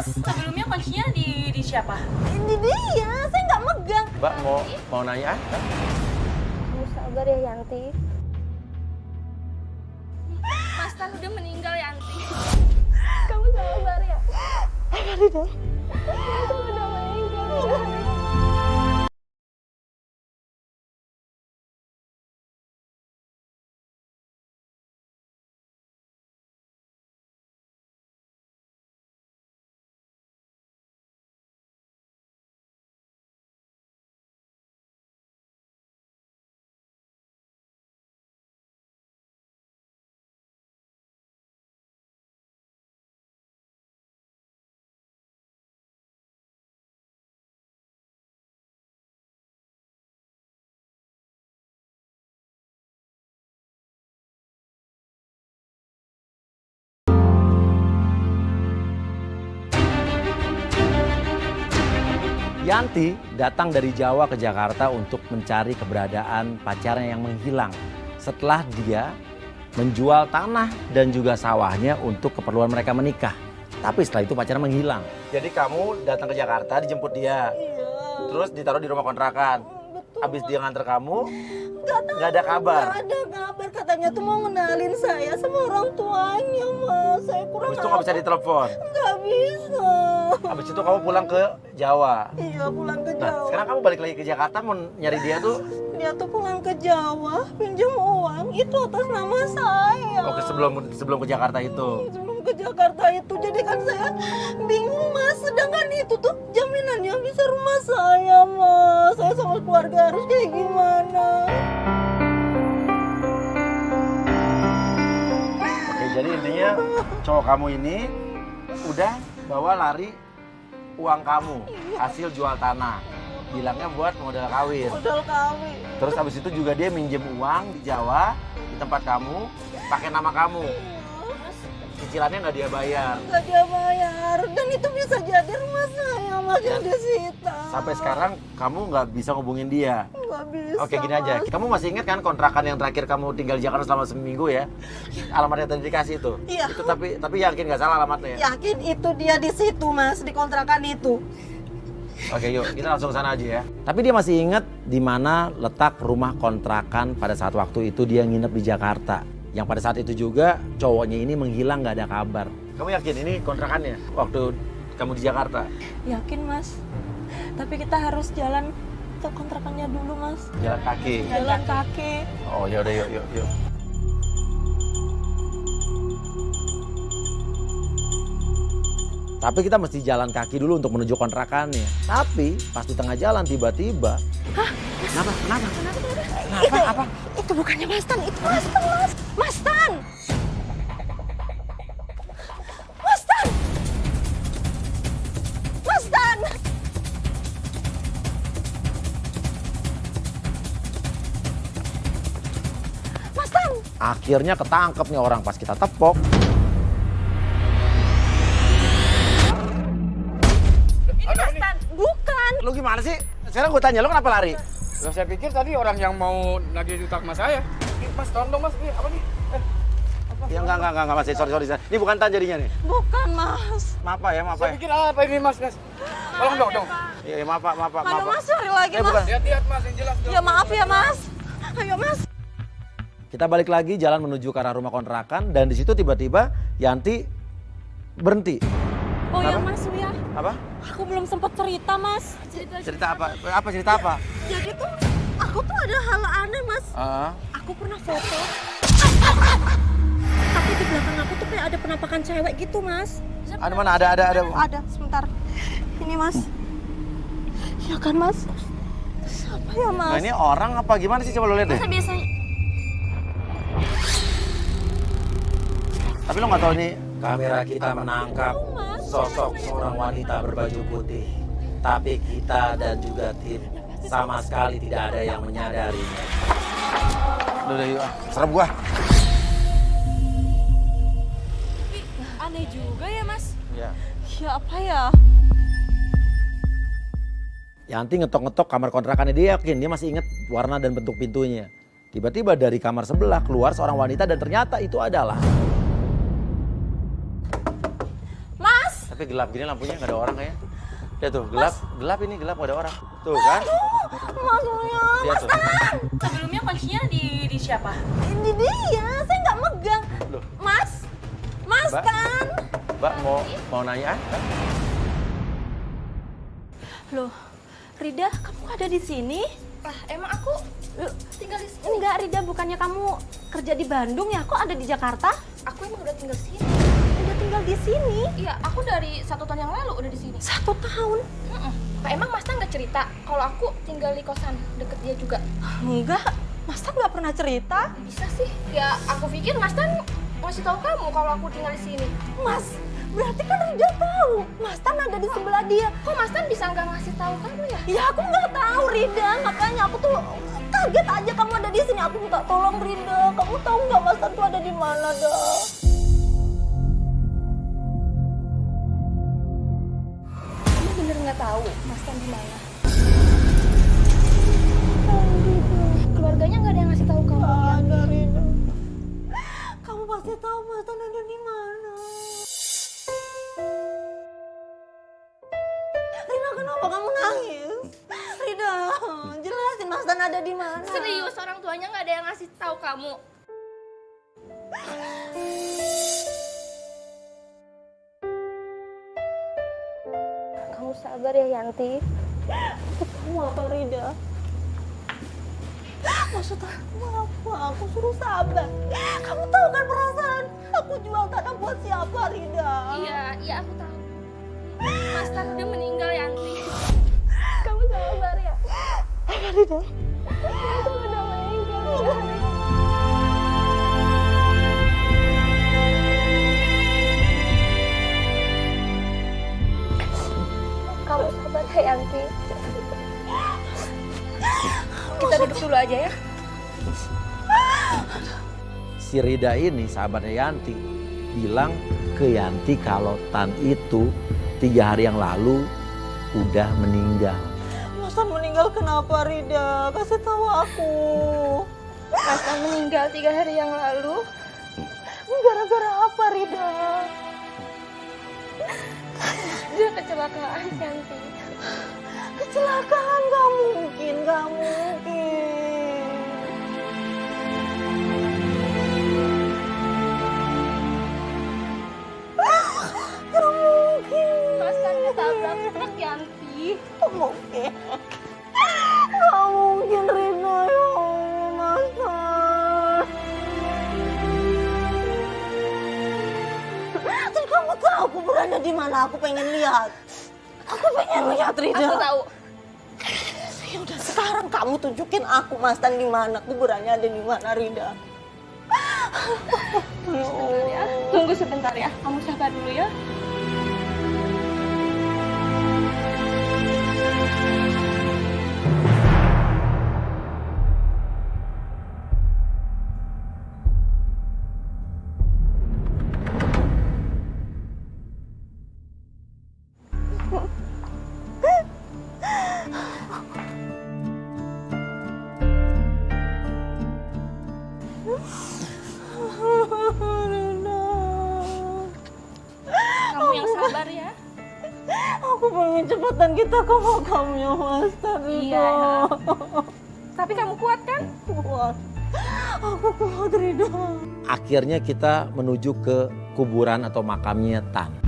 mas, sebelumnya kuncinya di siapa? Ini dia, saya nggak megang. Mbak mau nanya apa? Kamu sabar ya Yanti. Mas Tan udah meninggal Yanti. Kamu sabar ya. Farida, kamu udah meninggal. Yanti datang dari Jawa ke Jakarta untuk mencari keberadaan pacarnya yang menghilang. Setelah dia menjual tanah dan juga sawahnya untuk keperluan mereka menikah. Tapi setelah itu pacarnya menghilang. Jadi kamu datang ke Jakarta, dijemput dia. Iya. Terus ditaruh di rumah kontrakan. Betul. Habis dia nganter kamu, Nggak tahu, nggak ada kabar. Nggak ada kabar, katanya tuh mau ngenalin saya sama orang tuanya, Mas. Saya kurang Habis itu nggak bisa ditelepon. Nggak bisa. Habis itu kamu pulang ke Jawa. Iya, pulang ke Nah, Jawa. sekarang kamu balik lagi ke Jakarta mau nyari dia tuh. Dia tuh pulang ke Jawa, pinjam uang, itu atas nama saya. Oke, sebelum ke Jakarta itu. Sebelum ke Jakarta itu, jadi kan saya bingung, Mas. Sedangkan itu tuh jaminannya bisa rumah saya, Mas. Saya sama keluarga harus kayak gimana? Oke, jadi intinya cowok kamu ini udah bawa lari uang kamu hasil jual tanah. Bilangnya buat modal kawin. Modal kawin. Terus habis itu juga dia minjem uang di Jawa di tempat kamu pakai nama kamu. Cicilannya nggak dia bayar. Nggak dia bayar, dan itu bisa jadi rumah saya, Mas, yang disita. Sampai sekarang kamu nggak bisa ngubungin dia. Nggak bisa. Oke, gini aja. Mas. Kamu masih ingat kan kontrakan yang terakhir kamu tinggal di Jakarta selama seminggu ya? Alamatnya tadi dikasih itu. Iya. Itu tapi yakin nggak salah alamatnya ya? Yakin itu dia di situ, Mas, di kontrakan itu. Oke, yuk kita langsung sana aja ya. Tapi dia masih ingat di mana letak rumah kontrakan pada saat waktu itu dia nginep di Jakarta. Yang pada saat itu juga cowoknya ini menghilang nggak ada kabar. Kamu yakin ini kontrakannya waktu kamu di Jakarta? Yakin, Mas. Tapi kita harus jalan ke kontrakannya dulu, Mas. Jalan kaki. Jalan kaki. Oh ya udah yuk. Tapi kita mesti jalan kaki dulu untuk menuju kontrakannya. Tapi pas di tengah jalan tiba-tiba. Hah? Kenapa? Itu, apa? Itu bukannya Mas Tan, itu Mas Tan, Mas. Mas Tan! Mas Tan! Mas Tan! Mas Tan! Akhirnya ketangkep nih orang pas kita tepok. Ini Mas Tan! Bukan! Lu gimana sih? Sekarang gue tanya, lu kenapa lari? Loh, saya pikir tadi orang yang mau nagih utang mas saya. Mas, tolong dong mas, ini apa nih? Ya enggak mas, sorry. Ini bukan tan jadinya nih. Bukan, Mas. Maaf ya. Saya pikir apa ini mas? Tolong dong. Iya, maaf. Mana Mas, cari lagi, Mas. Bukan. Lihat mas, yang jelas dong. Ya maaf ya, Mas. Ayo, Mas. Kita balik lagi jalan menuju ke arah rumah kontrakan dan di situ tiba-tiba Yanti berhenti. Oh ya, Apa? Mas, ya. Apa? Aku belum sempat cerita, Mas. Cerita apa? Cerita apa? Jadi tuh aku tuh ada hal aneh, Mas. Ah. Aku pernah foto. Tapi di belakang aku tuh kayak ada penampakan cewek gitu, Mas. Ada mana? Ada. Ada, sebentar. Ini, Mas. Ya kan, Mas? Siapa ya, Mas? Nah, ini orang apa gimana sih? Coba lu lihat deh. Masa biasanya Tapi lo nggak tahu ini kamera kita menangkap sosok seorang wanita berbaju putih. Tapi kita dan juga tim sama sekali tidak ada yang menyadarinya. Udah yuk, serem gua. tapi aneh juga ya mas. Ya. Ya apa ya? Yanti ngetok-ngetok kamar kontrakannya, dia yakin dia masih ingat warna dan bentuk pintunya. Tiba-tiba dari kamar sebelah keluar seorang wanita dan ternyata itu adalah Mas! Tapi gelap gini lampunya nggak ada orang kayaknya. Lihat tuh, gelap ini gelap nggak ada orang. Tuh kan? Maksudnya, Lihat tuh. Sebelumnya kuncinya di siapa? ini dia, saya nggak megang. Loh. Mas Mbak? kan? Mbak mau nanya? Loh, Rida, kamu ada di sini? Lah, emang aku tinggal di sini. Enggak, Rida, bukannya kamu kerja di Bandung ya? Kok ada di Jakarta? Aku emang udah tinggal sini. Udah tinggal di sini? Iya, aku dari 1 tahun yang lalu udah di sini. 1 tahun? Lah, emang Mas Tan nggak cerita kalau aku tinggal di kosan deket dia juga? Enggak, Mas Tan nggak pernah cerita. Bisa sih. Ya, aku pikir Mas Tan ngasih tahu kamu kalau aku tinggal di sini. Mas, berarti kan Rida tahu. Mas Tan ada di sebelah dia. Kok Mas Tan bisa nggak ngasih tahu kamu ya? Ya aku nggak tahu Rida, makanya aku tuh kaget aja kamu ada di sini. Aku minta tolong Rida, kamu tahu nggak Mas Tan tuh ada di mana dah? Kamu bener nggak tahu Mas Tan di mana? Keluarganya nggak ada yang ngasih tahu kamu ya? Ada Rida. Kamu pasti tahu Mas Tan ada di mana. Rida, kenapa kamu nangis? Rida, jelasin Mas Tan ada di mana. Serius, orang tuanya nggak ada yang ngasih tahu kamu? Kamu sabar ya, Yanti. Kamu apa Rida? Maksud aku apa? Aku suruh sabar. Kamu tahu kan perasaan aku jual tanah buat siapa Rida? Iya aku tahu. Mas Tan udah meninggal, Yanti. Kamu sabar ya. Rida. Mas Tan udah meninggal. Kamu sabar ya, Yanti. Kita duduk dulu aja ya. Si Rida ini sahabatnya Yanti bilang ke Yanti kalau Tan itu 3 hari yang lalu udah meninggal. Mas Tan meninggal kenapa Rida? Kasih tahu aku. Mas Tan meninggal 3 hari yang lalu. Gara-gara apa Rida? Dia kecelakaan, Yanti. Kecelakaan gak mungkin, gak mungkin. Gak mungkin. Mas Tan ketabrak truk, Yanti. Gak mungkin. Gak mungkin Rina, ya Allah Mas Tan. Terus kamu tahu kuburannya di mana? Aku pengen lihat. Aku pengen lihat Rida. Aku tahu. Ya udah sekarang kamu tunjukin aku Mas Tan di mana, kuburannya ada di mana Rida. Ya Allah. Ya, tunggu sebentar ya. Kamu sabar dulu ya. Kamu yang sabar ya. Aku pengen cepetan kita ke makamnya Mas Tan Rida. Iya. Tapi kamu kuat kan? Kuat. Aku kuat Rida. Akhirnya kita menuju ke kuburan atau makamnya Tan.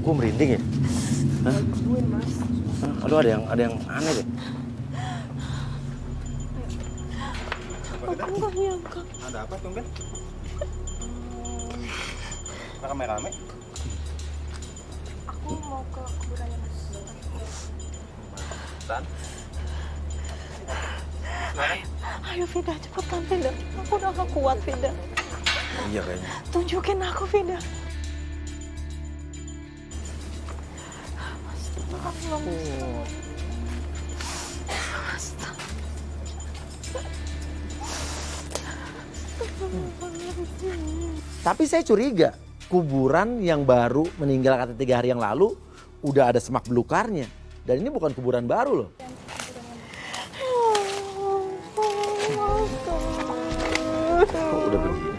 Kok merinding ya? Hah? Aduh ada yang aneh deh. Aku gak nyangka. Ada apa tumben? Rame-rame. Aku mau ke kuburannya Mas. Tan? Ayo Vida, cepetan Vida. Aku udah gak kuat Vida. Iya kayaknya. Tunjukin aku Vida. Tapi saya curiga, kuburan yang baru meninggal kata 3 hari yang lalu udah ada semak belukarnya. Dan ini bukan kuburan baru loh. Kok udah begini?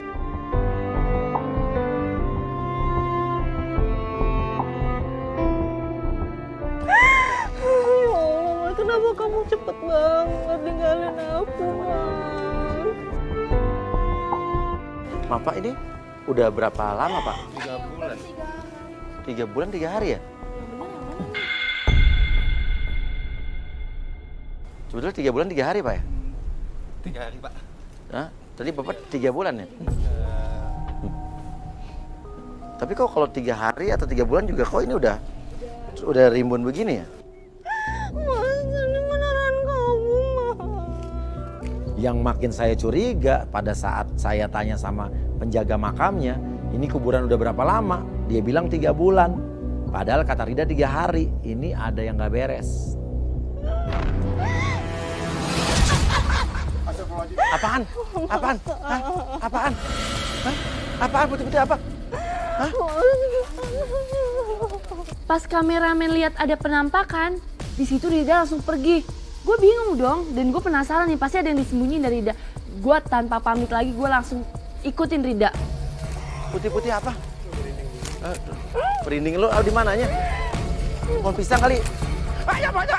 Ya Allah, kenapa kamu cepet banget ninggalin aku, Mas? Bapak ini udah berapa lama Pak? 3 bulan. 3 bulan 3 hari ya? Sebetulnya 3 bulan 3 hari Pak ya? 3 hari, Pak. Hah? Tadi Bapak 3 bulan ya? Tapi kok kalau 3 hari atau 3 bulan juga kok ini udah rimbun begini ya? Mas, ini beneran kamu, Mas. Yang makin saya curiga pada saat saya tanya sama penjaga makamnya, ini kuburan udah berapa lama? Dia bilang 3 bulan. Padahal kata Rida 3 hari. Ini ada yang gak beres. Apaan? Apaan? Hah? Apaan? Hah? Apaan? Putih-putih apa? Hah? Pas kameramen lihat ada penampakan, di situ Rida langsung pergi. Gue bingung dong, dan gue penasaran nih pasti ada yang disembunyiin dari Rida. Gue tanpa pamit lagi, gue langsung ikutin Rida. Putih-putih apa? Merinding lu, di mananya? Pohon pisang kali. Ayam aja.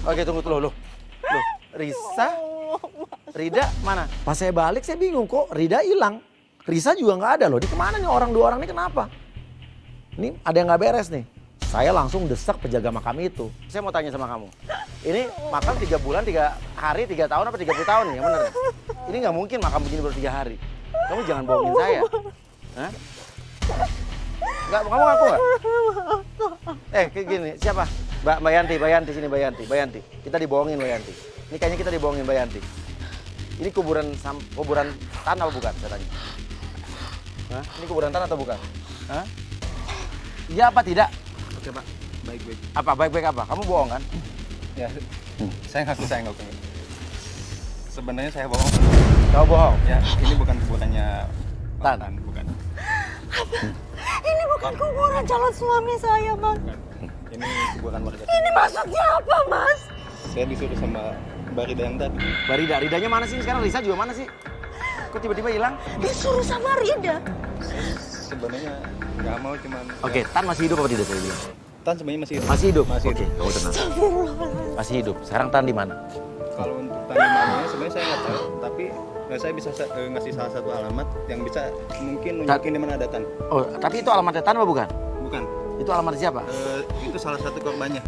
Oke, tunggu loh. Rida mana? Pas saya balik saya bingung kok Rida hilang. Risa juga nggak ada loh. Di kemana nih 2 orang ini kenapa? Ini ada yang nggak beres nih. Saya langsung desak penjaga makam itu. Saya mau tanya sama kamu. Ini makam 3 bulan, 3 hari, 3 tahun apa 30 tahun nih? Yang bener. Ini nggak mungkin makam begini baru 3 hari. Kamu jangan bohongin saya. Hah? Nggak, kamu ngaku nggak? Kayak gini, siapa? Mbak Yanti sini Mbak Yanti. Kita dibohongin Mbak Yanti. Ini kayaknya kita dibohongin Mbak Yanti. Ini kuburan tanah apa bukan? Saya tanya. Hah? Ini kuburan tanah atau bukan? Hah? Iya apa tidak? Oke, Pak. Baik-baik. Apa baik-baik apa? Kamu bohong kan? Ya, saya ngaku. Sebenarnya saya bohong. Kau bohong. Ya, ini bukan kuburannya Pak Tan. bukan. Ini bukan kuburan calon suami saya, Mas. Bukan. Ini kuburan warga. Ini maksudnya apa, Mas? Saya disuruh sama Mbak Rida yang tadi. Ridanya mana sih sekarang? Risa juga mana sih? Kok tiba-tiba hilang? Disuruh sama Rida. Sebenarnya nggak mau cuman. Oke, Tan masih hidup apa tidak saya bilang? Tan sebenarnya masih hidup. Masih hidup? Masih Oke, hidup. kamu tenang. Masih hidup. Sekarang Tan di mana? Kalau untuk tanamannya sebenarnya saya nggak tahu, tapi saya bisa ngasih salah satu alamat yang bisa mungkin nunjukin di mana ada Tan. Oh, tapi itu alamatnya Tan apa bukan? Bukan. Itu alamat siapa? Itu salah satu korbannya.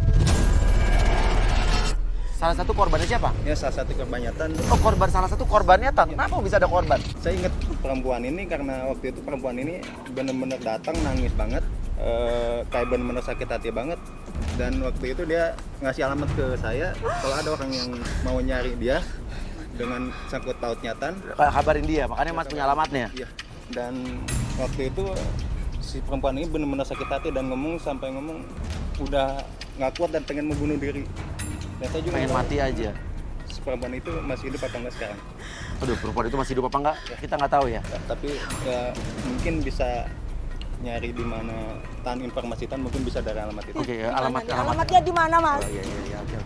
Salah satu korbannya siapa? Ya salah satu korbannya Tan. Oh, salah satu korbannya Tan. Kenapa bisa ada korban? Saya ingat perempuan ini karena waktu itu perempuan ini benar-benar datang nangis banget, kayak benar-benar sakit hati banget. Dan waktu itu dia ngasih alamat ke saya kalau ada orang yang mau nyari dia dengan sangkut pautnya Tan. Kabarin dia, makanya Mas punya alamatnya. Iya. Dan waktu itu si perempuan ini benar-benar sakit hati dan sampai ngomong udah nggak kuat dan pengen membunuh diri. Dan saya juga Pengen nggak tahu mati aja. si perempuan itu masih hidup apa enggak sekarang. Aduh, perempuan itu masih hidup apa enggak? Kita nggak tahu ya. Ya, tapi ya, mungkin bisa nyari di mana Tan, informasi Tan mungkin bisa dari alamat itu. Oke, alamatnya. Alamatnya di mana, Mas? Oh, iya, oke.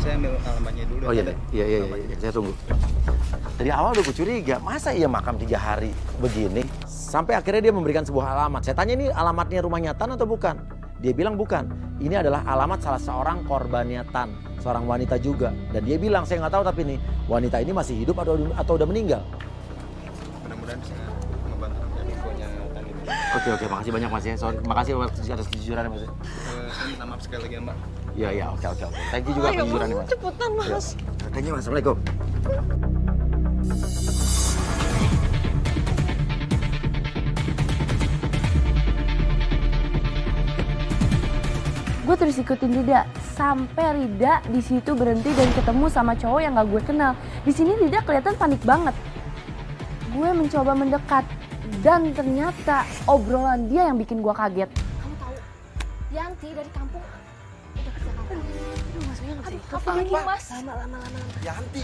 Saya ambil alamatnya dulu. Oh iya, Ada iya, alamatnya. saya tunggu. Dari awal udah gue curiga, masa iya makam 3 hari begini? Sampai akhirnya dia memberikan sebuah alamat. Saya tanya ini alamatnya rumahnya Tan atau bukan? Dia bilang bukan. Ini adalah alamat salah seorang korbannya Tan, seorang wanita juga. Dan dia bilang, saya nggak tahu tapi nih, wanita ini masih hidup atau udah meninggal. Mudah-mudahan bisa ngebantu dari infonya Tan ini. Oke, makasih banyak Mas ya. Makasih atas kejujurannya Mas. Saya minta maaf sekali lagi ya Mbak. Iya, oke. Thank you juga Ayo, kejujurannya Mas. cepetan, Mas. Thank you Mas, Assalamualaikum. Gue terus ikutin Rida sampai Rida di situ berhenti dan ketemu sama cowok yang gak gue kenal. Di sini Rida kelihatan panik banget. Gue mencoba mendekat dan ternyata obrolan dia yang bikin gue kaget. Kamu tahu, Yanti dari kampung udah ke Jakarta. Tapi bingung mas. Lama. Yanti,